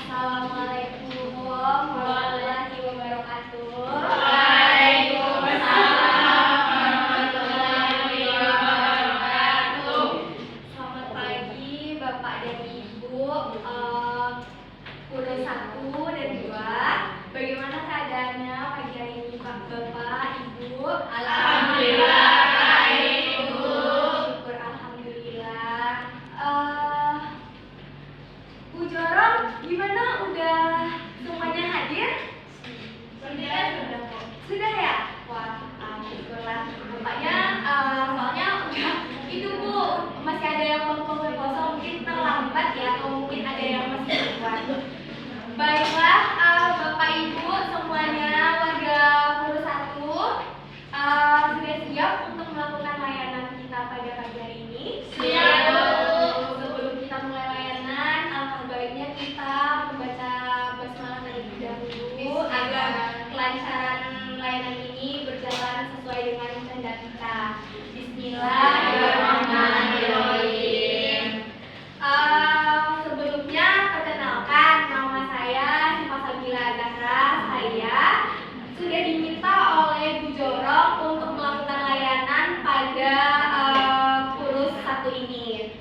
Assalamualaikum warahmatullahi wabarakatuh. Waalaikumsalam warahmatullahi wabarakatuh. Selamat pagi Bapak dan Ibu, Guru 1 dan 2. Bagaimana keadaannya pagi hari ini Bapak, Ibu? Alhamdulillah baik, Bu. Syukur alhamdulillah. Bu Jorong, gimana? Udah semuanya hadir? Sudah ya? Wah, syukurlah. Bapaknya, soalnya udah itu Bu, masih ada yang belum puasa, mungkin terlambat ya, atau mungkin ada yang masih kuat. Baiklah, Bapak Ibu semuanya, warga Guru 1, sudah siap untuk melakukan layanan kita pada pagi hari ini? Siap, Bu. Sebelum kita mulai layanan, alangkah baiknya kita membaca basmalah terlebih dahulu agar kelancaran layanan ini berjalan sesuai dengan kehendak kita. Bismillahirrahmanirrahim. Sebelumnya perkenalkan, nama saya Syifa Sabila Zahra. Saya sudah diminta oleh Bu Jorong untuk melakukan layanan pada kursus 1 ini.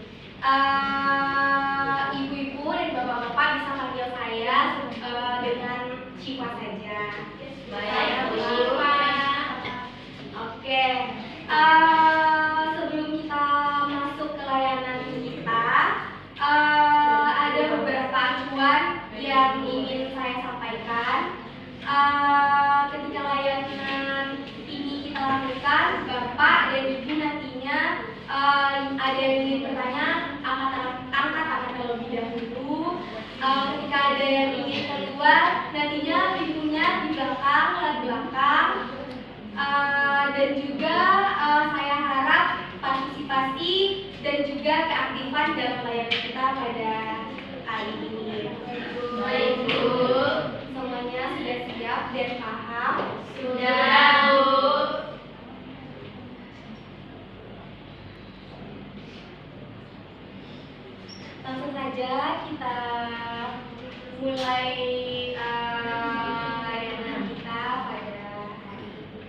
Ibu-ibu dan bapak-bapak bisa panggil saya dengan Syifa saja. Baik, Bu. Oke. Sebelum kita masuk ke layanan kita, ada beberapa acuan yang ingin saya sampaikan. Ketika layanan ini kita lakukan, Bapak dan Ibu nantinya ada yang ingin bertanya, angkat tangan terlebih dahulu. Ketika ada yang ingin keluar, nantinya pintunya di belakang. Dan juga saya harap partisipasi dan juga keaktifan dalam layanan kita pada kali ini. Baik, Bu. Semuanya sudah siap dan paham? Sudah, Bu. Langsung saja kita mulai layanan kita pada hari ini.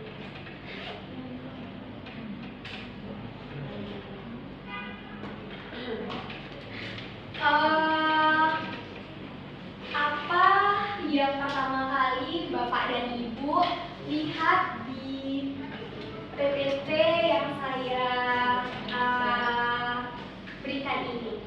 Apa yang pertama kali Bapak dan Ibu lihat di PPT yang saya berikan ini?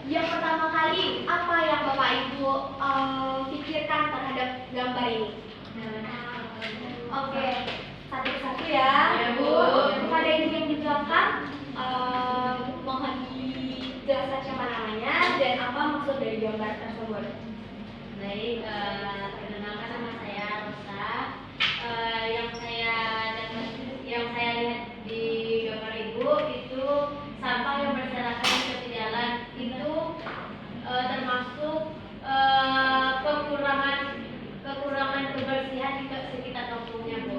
Yang pertama kali, apa yang Bapak Ibu pikirkan terhadap gambar ini? Oke, satu-satu ya. Ya, Bu. Kepada ibu yang di belakang, mohon dijelaskan siapa namanya dan apa maksud dari gambar tersebut. Baik, perkenalkan nama saya Rosa. Yang saya lihat di gambar Ibu itu sampah yang berserakan di tepi jalan. Itu termasuk kekurangan kebersihan di sekitar kampungnya, Bu.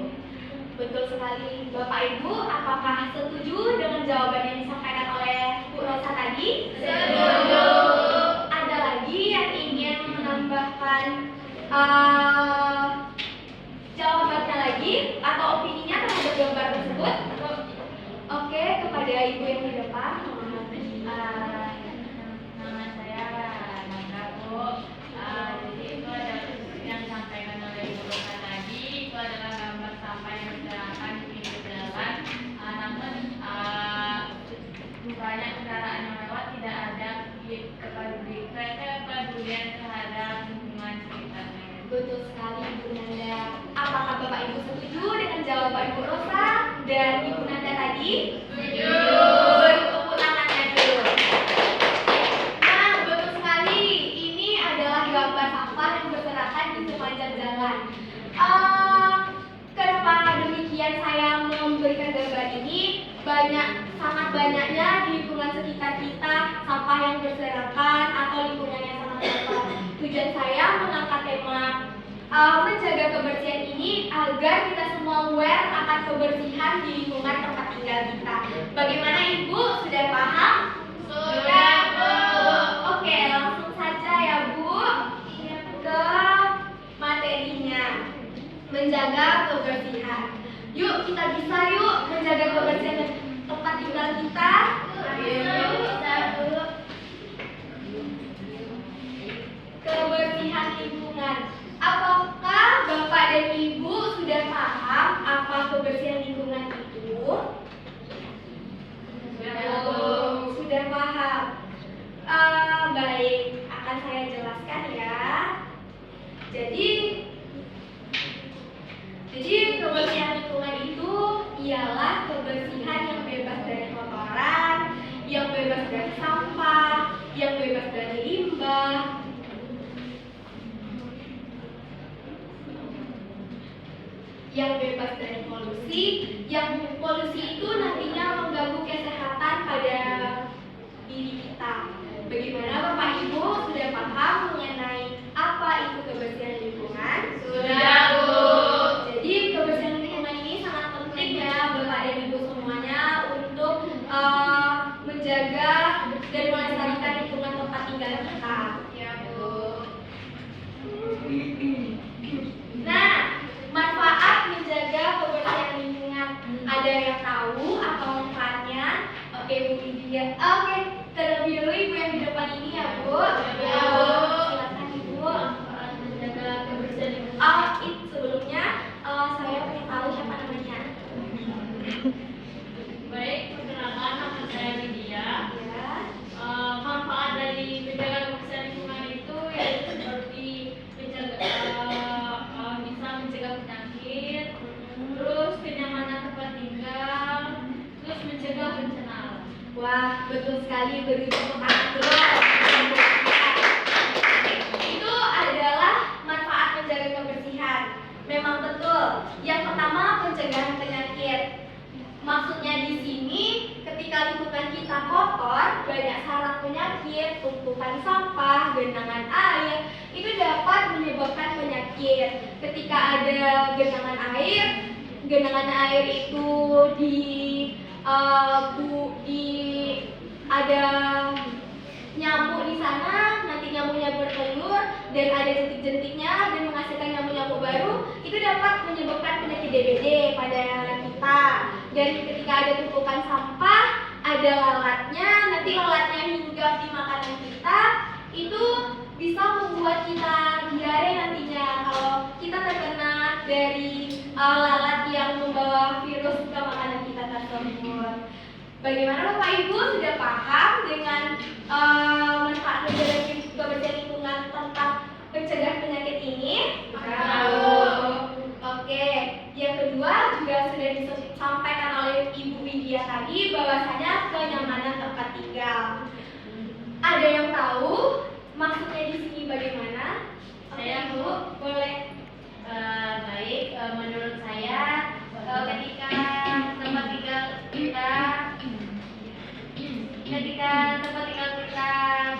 Betul sekali, Bapak Ibu. Apakah setuju dengan jawaban yang disampaikan oleh Bu Rosa tadi? Setuju. Ada lagi yang ingin menambahkan jawabannya lagi atau opininya terhadap gambar tersebut? Oke, kepada Ibu yang di depan. Nama saya Nanda, Bu. Jadi itu ada yang disampaikan oleh Bu Rosa tadi. Itu adalah gambar sampah yang berserakan di pinggir jalan. Namun banyak kendaraan yang lewat, tidak ada kepedulian terhadap lingkungan sekitarnya. Betul sekali, Ibu Nanda. Apakah Bapak Ibu setuju dengan jawaban Bu Rosa dan Ibu Nanda tadi? Setuju. Beri tepuk tangannya dulu. Nah, betul sekali. Ini adalah gambar sampah yang berserakan di sepanjang jalan. Kenapa demikian saya memberikan gambar ini? Sangat banyaknya di lingkungan sekitar kita sampah yang berserakan atau lingkungan yang sangat kotor. Tujuan saya mengangkat tema kebersihan ini agar kita semua aware akan kebersihan di lingkungan tempat tinggal kita. Bagaimana Ibu? Sudah paham? Sudah, Bu. Oke, langsung saja ya Bu ke materinya. Menjaga kebersihan. Yuk, kita bisa yuk menjaga kebersihan tempat tinggal kita. Kebersihan lingkungan. Apakah Bapak dan Ibu sudah paham apa kebersihan lingkungan itu? Sudah paham. Baik, akan saya jelaskan ya. Jadi kebersihan lingkungan itu ialah kebersihan yang bebas dari kotoran, yang bebas dari sampah, yang bebas dari limbah, yang bebas dari polusi, yang polusi itu nantinya mengganggu kesehatan pada diri kita. Bagaimana Bapak Ibu sudah paham mengenai apa itu kebersihan lingkungan? Sudah, Bu. Jadi kebersihan lingkungan ini sangat penting ya Bapak dan Ibu semuanya untuk menjaga dan melestarikan lingkungan tempat tinggal kita. Ya, Bu. Nah, manfaat menjaga kebersihan lingkungan. Ada yang tahu apa manfaatnya? Oke, Bu Lydia. Oke, terlebih dulu Ibu yang di depan ini ya, Bu. Ya, Bu. Silakan Ibu. Menjaga kebersihan lingkungan. Sebelumnya saya pengen tahu siapa namanya. Baik, perkenalkan nama saya Lydia. Ya. Manfaat dari menjaga kebersihan lingkungan itu yaitu seperti bisa mencegah penyakit, terus kenyamanan tempat tinggal, terus mencegah bencana alam. Wah, betul sekali, beri tepuk tangan dulu. Itu adalah manfaat menjaga kebersihan. Memang betul. Yang pertama, pencegahan penyakit. Maksudnya di sini, ketika lingkungan kita kotor, banyak sarang penyakit, tumpukan sampah, genangan air, itu dapat menyebabkan penyakit. Ketika ada genangan air itu ada nyamuk di sana, nanti nyamuknya bertelur dan ada jentik-jentiknya dan menghasilkan nyamuk-nyamuk baru, itu dapat menyebabkan penyakit DBD pada kita. Dan ketika ada tumpukan sampah, ada lalatnya, nanti lalatnya hinggap di makanan kita, itu bisa membuat kita diare nantinya kalau kita terkena dari lalat yang membawa virus ke makanan kita tersebut. Bagaimana Bapak Ibu sudah paham dengan manfaat menjaga kebersihan lingkungan tentang pencegahan penyakit ini? Oke, yang kedua juga sudah disampaikan oleh Ibu Widya tadi bahwasanya kenyamanan tempat tinggal. Ada yang tahu maksudnya di sini bagaimana? Saya, Bu. Boleh. Baik, menurut saya ketika tempat tinggal kita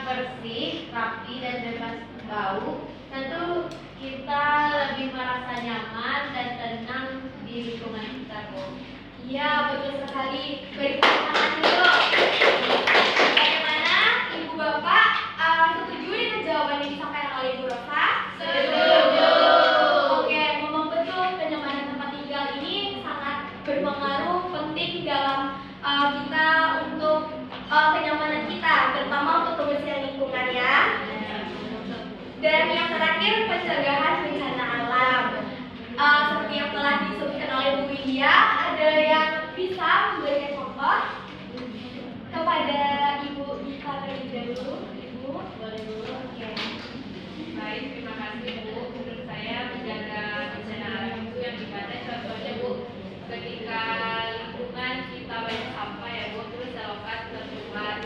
bersih, rapi dan bebas bau, tentu kita lebih merasa nyaman dan tenang di lingkungan kita, Bu. Iya, betul sekali. Beri tepuk tangan dulu. Bagaimana Ibu Bapak setuju dengan jawaban yang disampaikan oleh Ibu Rosa? Setuju. Oke, memang betul kenyamanan tempat tinggal ini sangat berpengaruh penting dalam kita untuk kenyamanan kita, terutama untuk kebersihan lingkungan ya. Dan yang terakhir, pencegahan bencana alam. Seperti yang telah disebutkan oleh Bu Widya, ada yang bisa memberikan contoh kepada Ibu Ika terlebih dahulu. Ibu, boleh dulu. Oke. Baik, terima kasih, Bu. Menurut saya menjaga bencana alam itu yang dipakai contohnya, Bu, ketika lingkungan kita banyak sampah ya, Bu, terus selokan tertular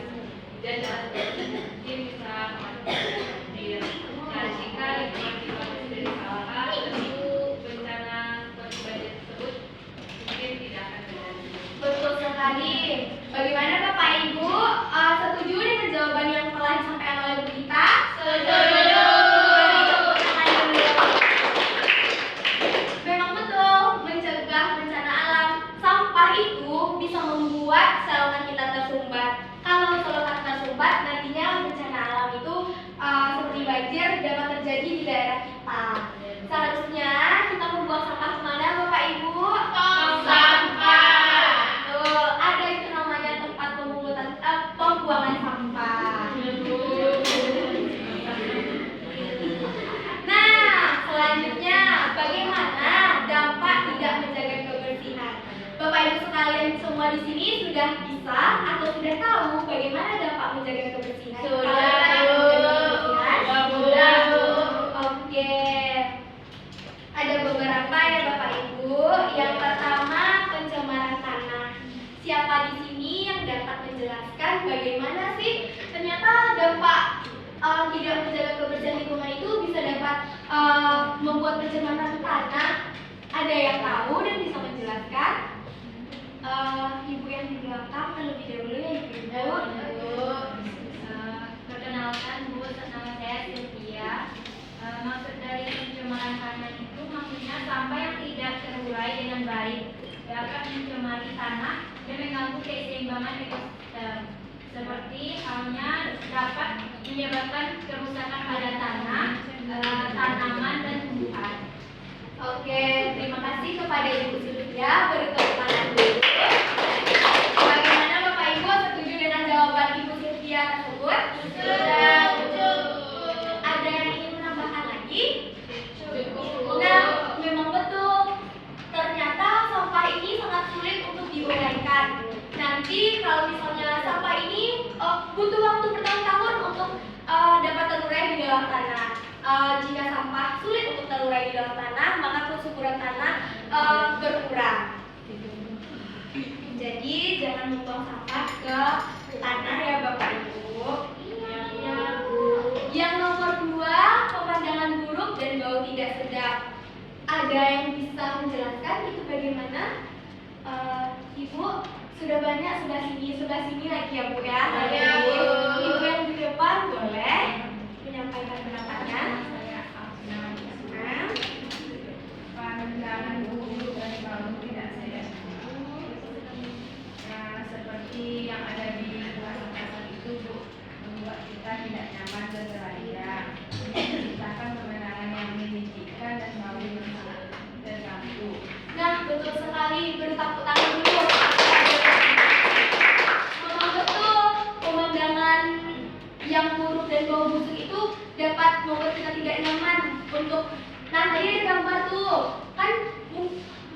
dan mungkin bisa masuk air. Nah, jika lingkungan kita sudah disampah, tentu bencana seperti banjir tersebut mungkin tidak akan terjadi. Betul sekali. Bagaimana Bapak Ibu? kita. Seharusnya kita membuang sampah kemana Bapak Ibu? Tong sampah. Tuh, ada itu namanya tempat pembuangan sampah. Nah, selanjutnya bagaimana dampak tidak menjaga kebersihan? Bapak Ibu sekalian semua di sini sudah bisa atau sudah tahu bagaimana dampak menjaga kebersihan? Sudah, Kalau kita menjaga kebersihan, Sudah, Bu. Oke. Ada beberapa ya Bapak Ibu. Yang pertama, pencemaran tanah. Siapa di sini yang dapat menjelaskan bagaimana sih ternyata dampak tidak menjaga kebersihan lingkungan itu bisa dapat membuat pencemaran tanah? Ada yang tahu dan bisa menjelaskan? Ibu yang di belakang terlebih dahulu ya Ibu. Perkenalkan Bu, nama saya Sylvia. Maksud dari pencemaran tanah itu maksudnya sampah yang tidak terurai dengan baik dapat mencemari tanah dan mengganggu keseimbangan ekosistem. Seperti halnya dapat menyebabkan kerusakan pada tanah, tanaman dan tumbuhan. Oke, terima kasih kepada Ibu Sylvia. Bertepuk tangan dulu. Bagaimana Bapak Ibu, setuju dengan jawaban Ibu Sylvia tersebut? Sudah. Ada yang ingin menambahkan lagi? Cukup. Nah, memang betul. Ternyata sampah ini sangat sulit untuk diuraikan. Nanti kalau misalnya sampah ini butuh waktu bertahun-tahun untuk dapat terurai di dalam tanah. Jika sampah sulit untuk terurai di dalam tanah, maka kesuburan tanah berkurang. Jadi jangan membuang sampah ke tanah ya Bapak Ibu. Iya, Bu. Yang nomor 2, pemandangan buruk dan bau tidak sedap. Ada yang bisa menjelaskan itu bagaimana? Ibu sudah banyak sebelah sini lagi ya Bu ya. Iya, Bu. Ibu yang di depan boleh menyampaikan pendapatnya. Pandangan buruk dan bau tidak sedap. Nah, seperti yang ada di pasar-pasar itu, Bu, membuat kita tidak nyaman berbelanja. Menciptakan pemandangan yang menjijikkan dan bau yang sangat terganggu. Nah, betul sekali, bertepuk tangan dulu. Memang betul, pemandangan yang buruk dan bau busuk itu dapat membuat kita tidak nyaman untuk. Nah, tadi ada gambar tuh, kan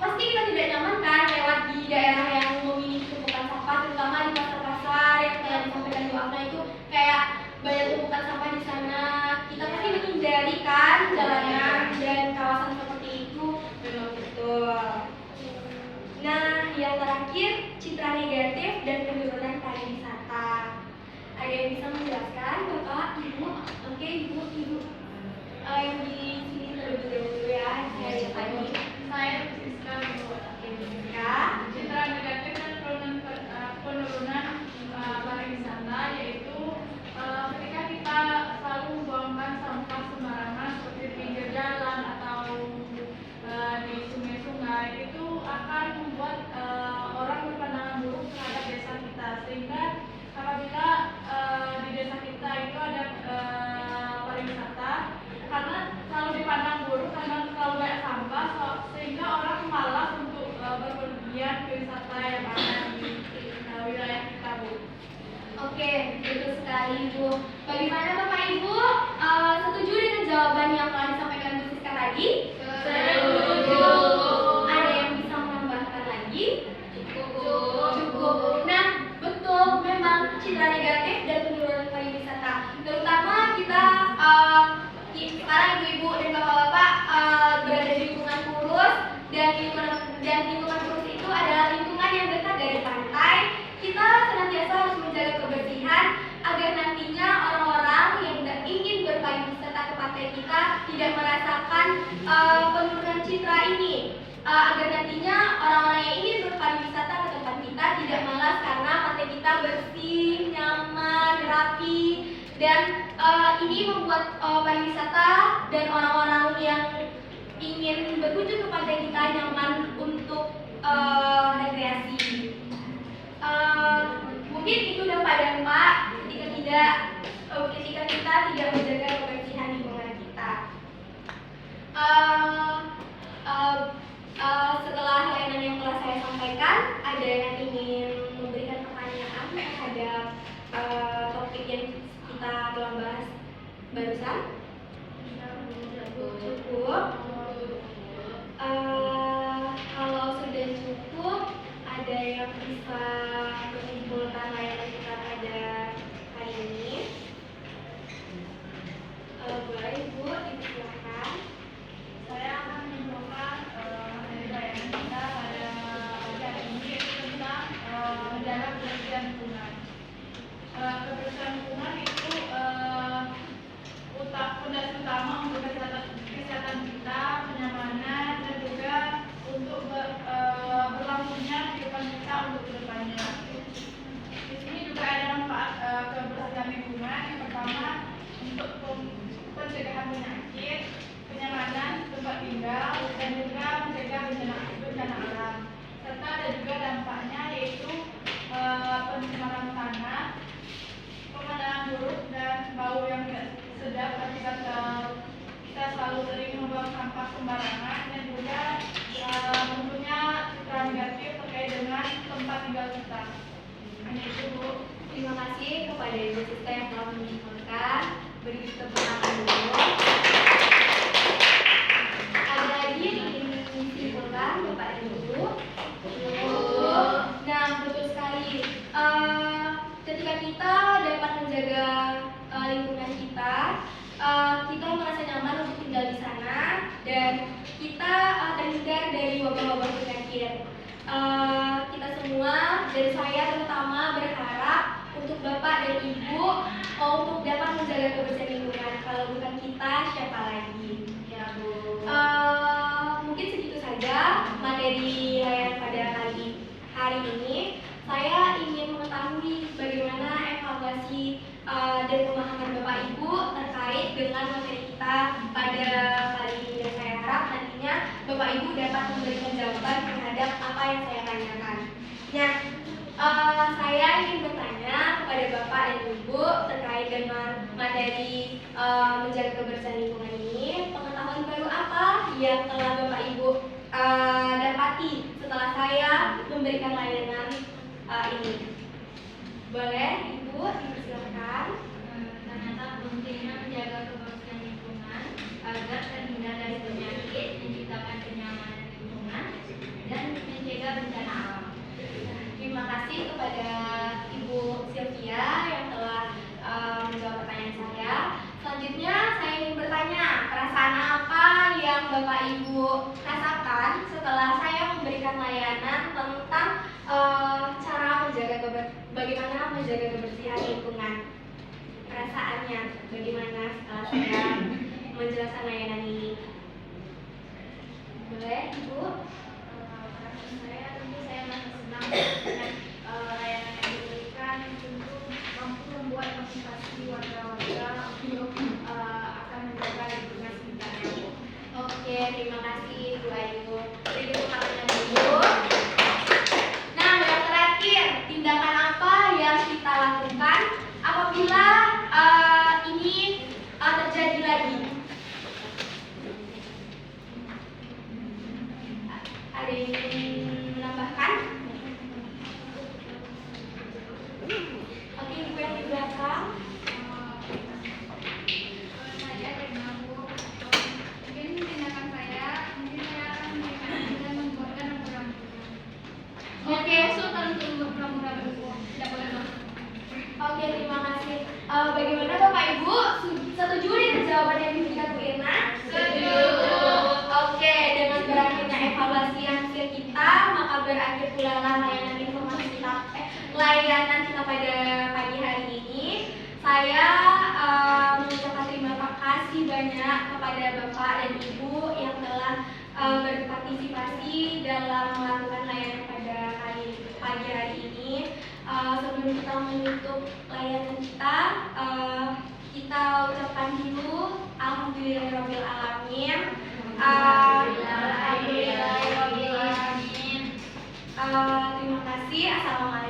pasti kita tidak nyaman kan lewat di daerah yang memiliki tumpukan sampah, terutama di pasar-pasar yang kayak disampaikan Bu Afna itu kayak banyak tumpukan sampah di sana. Kita pasti menghindari kan jalanan dan kawasan seperti itu. Memang betul. Nah, yang terakhir, citra negatif dan penurunan pariwisata. Ada yang bisa menjelaskan, Bapak, Ibu? Oke, Ibu. Yang di sini terlebih dahulu ya, dari tadi. Saya Siska, Bu. Oke, Siska. Citra negatif dan penurunan pariwisata yaitu ketika kita selalu membuangkan sampah sembarangan seperti di pinggir jalan atau di sungai-sungai, itu akan membuat orang berpandangan buruk terhadap desa kita, sehingga apabila di desa kita itu ada pariwisata, karena selalu dipandang buruk karena terlalu banyak sampah, sehingga orang malas untuk berpergian ke wisata yang ada di wilayah kita, Bu. Oke, betul sekali Bu. Bagaimana Bapak Ibu? Setuju dengan jawaban yang telah disampaikan Bu Siska tadi? Setuju. Ada yang bisa menambahkan lagi? Cukup. Cukup. Nah, betul, memang citra negatif dan penurunan pariwisata. Terutama kita sekarang ibu-ibu dan bapak-bapak berada di lingkungan Purus, dan lingkungan Purus itu adalah lingkungan yang dekat dari pantai. Kita senantiasa harus menjaga kebersihan agar nantinya orang-orang yang ingin berpariwisata ke pantai kita tidak merasakan penurunan citra ini. Agar nantinya orang-orang yang ingin berpariwisata ke tempat kita tidak malas karena pantai kita bersih, nyaman, rapi, dan ini membuat pariwisata dan orang-orang yang ingin berkunjung ke pantai kita nyaman untuk rekreasi. Mungkin itu dampak ketika kita tidak menjaga kebersihan lingkungan kita. Cukup. Kalau sudah cukup, ada yang bisa menyimpulkan layanan kita pada hari ini? Boleh Ibu, dipersilakan. Saya akan menyimpulkan dari layanan kita pada pagi hari ini yaitu tentang menjaga kebersihan lingkungan. Kebersihan lingkungan itu fondasi utama untuk kesehatan kita, kenyamanan, dan juga untuk berlangsungnya kehidupan kita untuk kedepannya. Di sini juga ada manfaat kebersihan lingkungan. Yang pertama untuk pencegahan penyakit, kenyamanan tempat tinggal, dan juga mencegah bencana alam. Serta ada juga dampaknya yaitu pencemaran tanah, pemandangan buruk dan bau yang tidak sedap akibat kita selalu sering membuang sampah sembarangan, dan juga mempunyai citra negatif terkait dengan tempat tinggal kita. Hanya itu, Bu. Terima kasih kepada Ibu Sista yang telah menyimpulkan. Beri tepuk tangan dulu. Ada lagi yang ingin disimpulkan Bapak dan Ibu? Nah, betul sekali. Ketika kita dapat menjaga lingkungan kita, kita merasa nyaman untuk tinggal di sana, dan kita terhindar dari wabah-wabah penyakit. Kita semua, dan saya terutama berharap untuk Bapak dan Ibu untuk dapat menjaga kebersihan lingkungan. Kalau bukan kita, siapa lagi? Ya, Bu. Mungkin segitu saja materi layanan pada hari ini. Saya ingin mengetahui bagaimana evaluasi dan pemahaman Bapak Ibu terkait dengan materi kita pada kali ini, dan saya harap nantinya Bapak Ibu dapat memberikan jawaban terhadap apa yang saya tanyakan. Nah, saya ingin bertanya kepada Bapak dan Ibu terkait dengan materi menjaga kebersihan lingkungan ini. Pengetahuan baru apa yang telah Bapak Ibu dapati setelah saya memberikan layanan ini? Boleh Ibu dipersilakan. Ternyata pentingnya menjaga kebersihan lingkungan agar terhindar dari penyakit, menciptakan kenyamanan lingkungan, dan mencegah bencana alam. Terima kasih kepada Ibu Sylvia yang telah menjawab pertanyaan saya. Selanjutnya saya ingin bertanya, perasaan apa yang Bapak Ibu rasakan setelah saya memberikan layanan tentang cara bagaimana menjaga kebersihan lingkungan? Perasaannya bagaimana setelah saya menjelaskan layanan ini? Boleh Ibu? Saya tentu saya merasa senang dengan layanan yang diberikan, tentu mampu membuat motivasi warga-warga untuk akan menjaga lingkungan sekitarnya, Bu. Oke, terima kasih Bu Ayu. Beri tepuk tangannya dulu. Nah, yang terakhir, tindakan apa yang kita lakukan apabila ini terjadi lagi? Ada yang ingin menambahkan? Oke, Ibu yang di belakang. Saya terima, Bu. Mungkin tindakan saya akan memberikan dan membuatkan rambu-rambu. Oke, Untuk rambu-rambu, Bu. Tidak boleh masuk. Oke, terima kasih. Bagaimana Bapak Ibu? Setuju dengan jawaban yang diberikan Bu Irna? Setuju. Oke, dengan berakhirnya evaluasi hasil kita, maka berakhir pula layanan informasi kita, layanan kita pada pagi hari ini. Saya mengucapkan terima kasih banyak kepada Bapak dan Ibu yang telah berpartisipasi dalam melakukan layanan pada pagi hari ini. Sebelum kita menutup layanan kita, kita ucapkan dulu Alhamdulillahirabbil alamin. Alhamdulillahirabbil alamin. Terima kasih. Assalamualaikum.